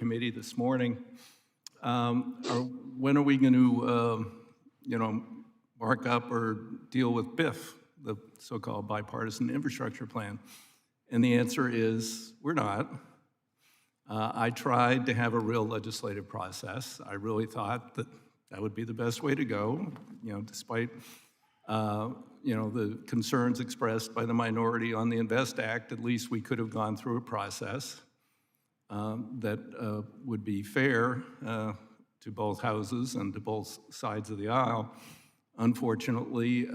committee this morning. When are we going to, mark up or deal with BIF, the so-called bipartisan infrastructure plan? And the answer is, we're not. I tried to have a real legislative process. I really thought that that would be the best way to go, despite, the concerns expressed by the minority on the INVEST Act. At least we could have gone through a process that would be fair to both houses and to both sides of the aisle. Unfortunately,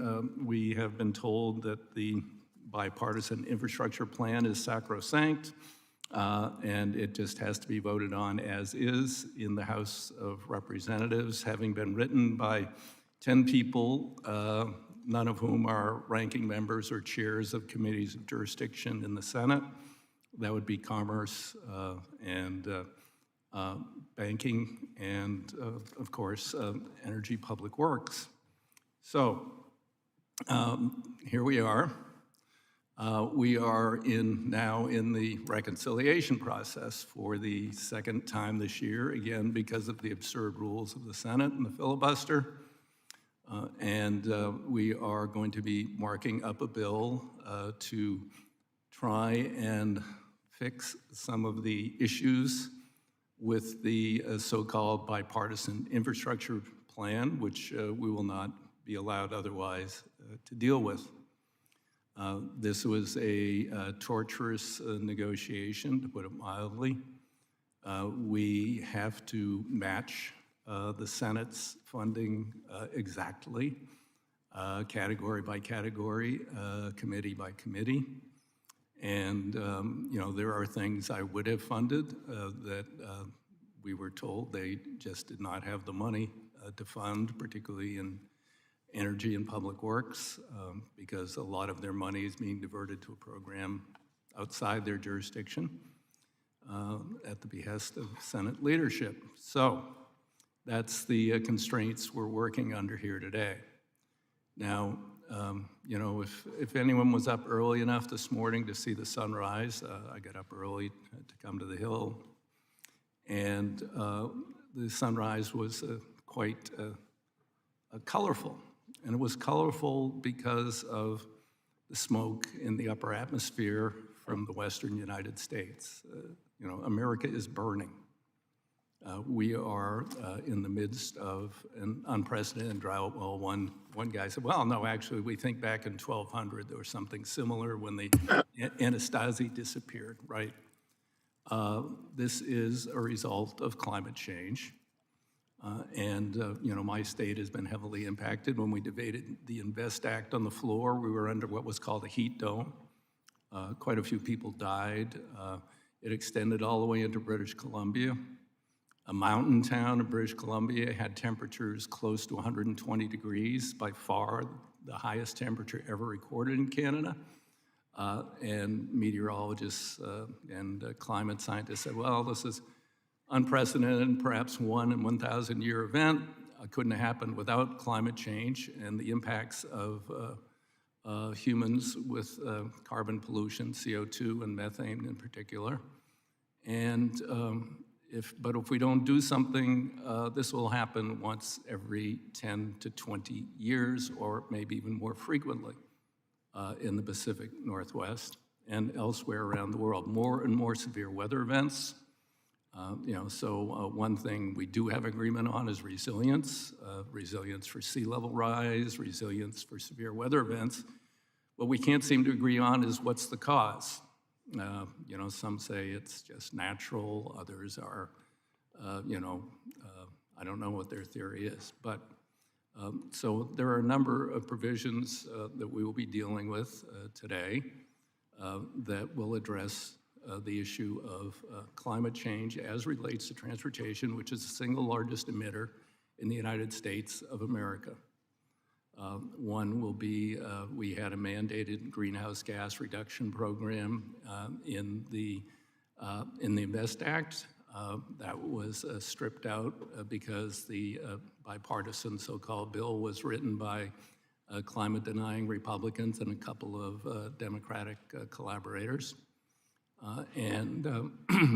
we have been told that the bipartisan infrastructure plan is sacrosanct, and it just has to be voted on as is in the House of Representatives, having been written by 10 people, none of whom are ranking members or chairs of committees of jurisdiction in the Senate. That would be Commerce and Banking and, of course, Energy Public Works. So here we are. We are now in the reconciliation process for the second time this year, again, because of the absurd rules of the Senate and the filibuster. We are going to be marking up a bill to try and fix some of the issues with the so-called bipartisan infrastructure plan, which we will not be allowed otherwise to deal with. This was a torturous negotiation, to put it mildly. We have to match the Senate's funding exactly, category by category, committee by committee. And, there are things I would have funded that we were told they just did not have the money to fund, particularly in Energy and Public Works, because a lot of their money is being diverted to a program outside their jurisdiction at the behest of Senate leadership. So that's the constraints we're working under here today. Now, if anyone was up early enough this morning to see the sunrise, I got up early to come to the Hill, and the sunrise was quite colorful. And it was colorful because of the smoke in the upper atmosphere from the western United States. America is burning. We are in the midst of an unprecedented drought. Well, one guy said, well, no, actually, we think back in 1200, there was something similar when the Anastasi disappeared, right? This is a result of climate change. My state has been heavily impacted. When we debated the INVEST Act on the floor, we were under what was called a heat dome. Quite a few people died. It extended all the way into British Columbia. A mountain town of British Columbia had temperatures close to 120 degrees, by far the highest temperature ever recorded in Canada. And meteorologists and climate scientists said, well, this is unprecedented, perhaps 1 in 1,000 year event. Couldn't have happened without climate change and the impacts of humans with carbon pollution, CO2 and methane in particular. And if we don't do something, this will happen once every 10 to 20 years, or maybe even more frequently in the Pacific Northwest and elsewhere around the world. More and more severe weather events. One thing we do have agreement on is resilience, resilience for sea level rise, resilience for severe weather events. What we can't seem to agree on is what's the cause. Some say it's just natural, others are, I don't know what their theory is. But so there are a number of provisions that we will be dealing with today that will address the issue of climate change as relates to transportation, which is the single largest emitter in the United States of America. One will be, we had a mandated greenhouse gas reduction program in the INVEST Act. That was stripped out because the bipartisan so-called bill was written by climate-denying Republicans and a couple of Democratic collaborators.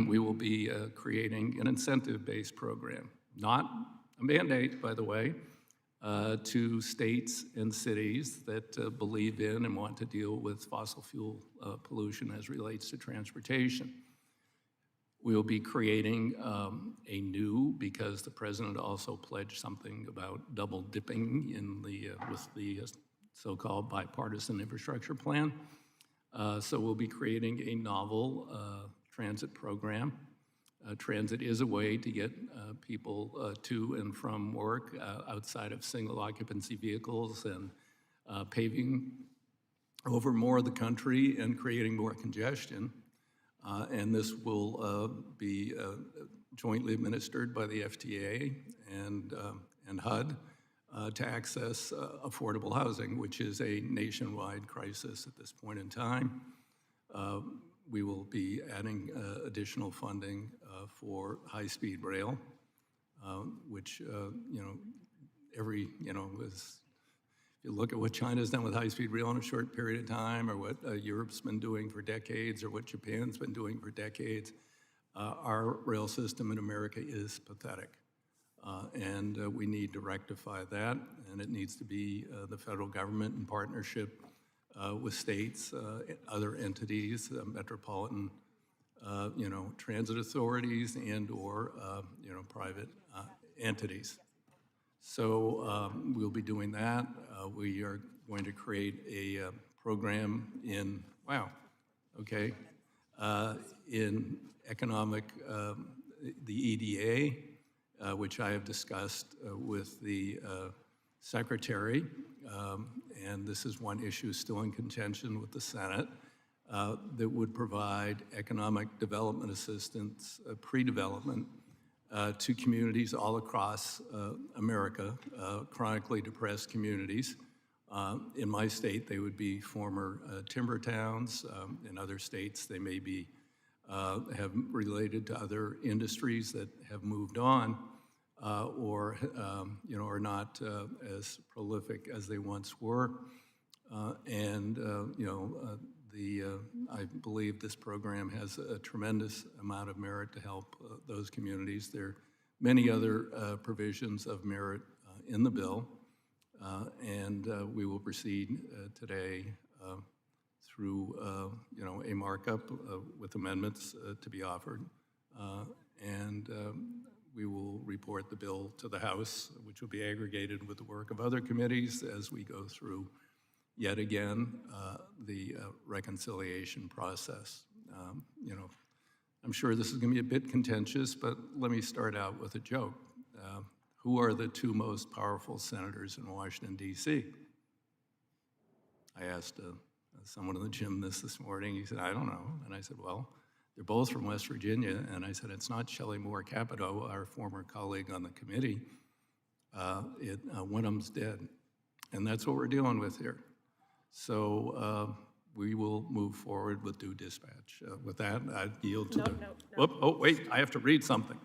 We will be creating an incentive-based program, not a mandate, by the way, to states and cities that believe in and want to deal with fossil fuel pollution as relates to transportation. We will be creating a new, because the president also pledged something about double dipping in with the so-called bipartisan infrastructure plan. So we'll be creating a novel transit program. Transit is a way to get people to and from work outside of single occupancy vehicles, and paving over more of the country and creating more congestion. And this will be jointly administered by the FTA and HUD to access affordable housing, which is a nationwide crisis at this point in time. We will be adding additional funding for high-speed rail, which, if you look at what China's done with high-speed rail in a short period of time, or what Europe's been doing for decades, or what Japan's been doing for decades, our rail system in America is pathetic. And we need to rectify that, and it needs to be the federal government in partnership with states, other entities, metropolitan, transit authorities, and/or, private entities. So we'll be doing that. We are going to create a program in, in economic, the EDA, which I have discussed with the Secretary, and this is one issue still in contention with the Senate, that would provide economic development assistance, pre-development, to communities all across America, chronically depressed communities. In my state, they would be former timber towns. In other states, they may be have related to other industries that have moved on, or are not as prolific as they once were. I believe this program has a tremendous amount of merit to help those communities. There are many other provisions of merit in the bill, and we will proceed today through a markup with amendments to be offered, and we will report the bill to the House, which will be aggregated with the work of other committees as we go through yet again the reconciliation process. I'm sure this is going to be a bit contentious, but let me start out with a joke. Who are the two most powerful senators in Washington, D.C.? I asked someone in the gym this morning. He said, I don't know. And I said, well, they're both from West Virginia. And I said, it's not Shelley Moore Capito, our former colleague on the committee. Wenham's dead. And that's what we're dealing with here. So we will move forward with due dispatch. With that, I yield to No. Oh, wait, I have to read something.